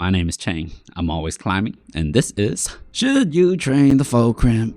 My name is Chang. I'm always climbing, and this is Should You Train the Faux Crimp?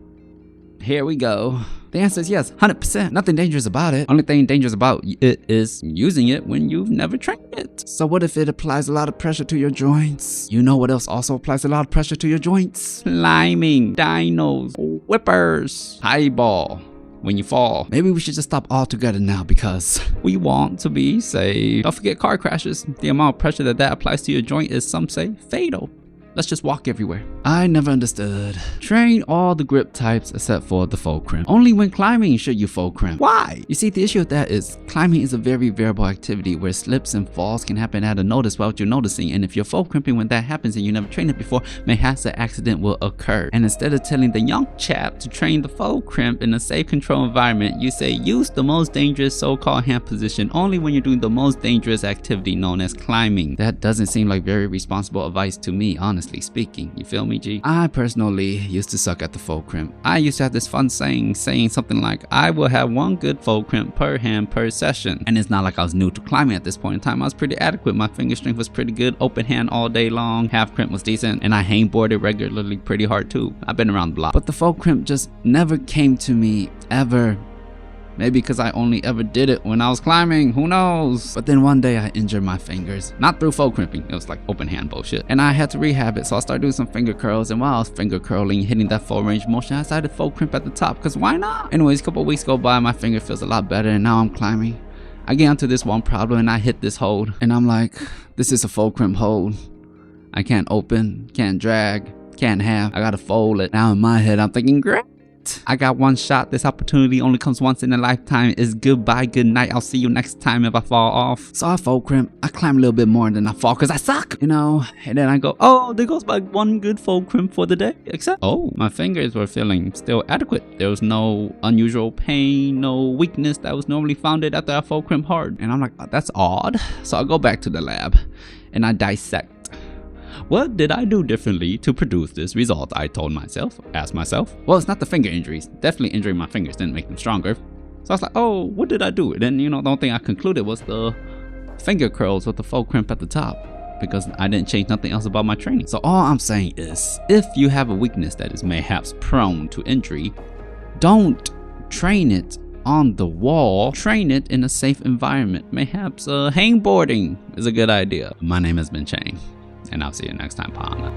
Here we go. The answer is yes, 100%. Nothing dangerous about it. Only thing dangerous about it is using it when you've never trained it. So what if it applies a lot of pressure to your joints? You know what else also applies a lot of pressure to your joints? Climbing, dinos, whippers, highball. When you fall. Maybe we should just stop altogether now because we want to be safe. Don't forget car crashes. The amount of pressure that applies to your joint is, some say, fatal. Let's just walk everywhere. I never understood. Train all the grip types except for the faux crimp. Only when climbing should you faux crimp. Why? You see, the issue with that is climbing is a very variable activity where slips and falls can happen out of notice without you noticing. And if you're faux crimping when that happens and you never trained it before, mayhaps an accident will occur. And instead of telling the young chap to train the faux crimp in a safe control environment, you say use the most dangerous so-called hand position only when you're doing the most dangerous activity known as climbing. That doesn't seem like very responsible advice to me, honestly speaking. You feel me, G? I personally used to suck at the faux crimp. I used to have this fun saying something like, I will have one good faux crimp per hand per session. And it's not like I was new to climbing at this point in time. I was pretty adequate. My finger strength was pretty good. Open hand all day long. Half crimp was decent. And I hangboarded regularly pretty hard too. I've been around the block. But the faux crimp just never came to me ever. Maybe because I only ever did it when I was climbing, who knows? But then one day I injured my fingers. Not through faux crimping, it was like open hand bullshit. And I had to rehab it, so I started doing some finger curls. And while I was finger curling, hitting that full range motion, I decided to faux crimp at the top, because why not? Anyways, a couple weeks go by, my finger feels a lot better, and now I'm climbing. I get onto this one problem, and I hit this hold. And I'm like, this is a faux crimp hold. I can't open, can't drag, can't have. I gotta fold it. Now in my head, I'm thinking, great. I got one shot. This opportunity only comes once in a lifetime. It's goodbye, good night. I'll see you next time if I fall off. So I faux crimp. I climb a little bit more and then I fall because I suck, you know. And then I go, oh, there goes my one good faux crimp for the day. Except, oh, my fingers were feeling still adequate. There was no unusual pain, no weakness that was normally found after I faux crimp hard. And I'm like, oh, that's odd. So I go back to the lab and I dissect. What did I do differently to produce this result? I told myself, asked myself. Well, it's not the finger injuries. Definitely injuring my fingers didn't make them stronger. So I was like, oh, what did I do? And then, the only thing I concluded was the finger curls with the faux crimp at the top, because I didn't change nothing else about my training. So all I'm saying is, if you have a weakness that is mayhaps prone to injury, don't train it on the wall. Train it in a safe environment. Mayhaps hangboarding is a good idea. My name has been Chang. And I'll see you next time, partner.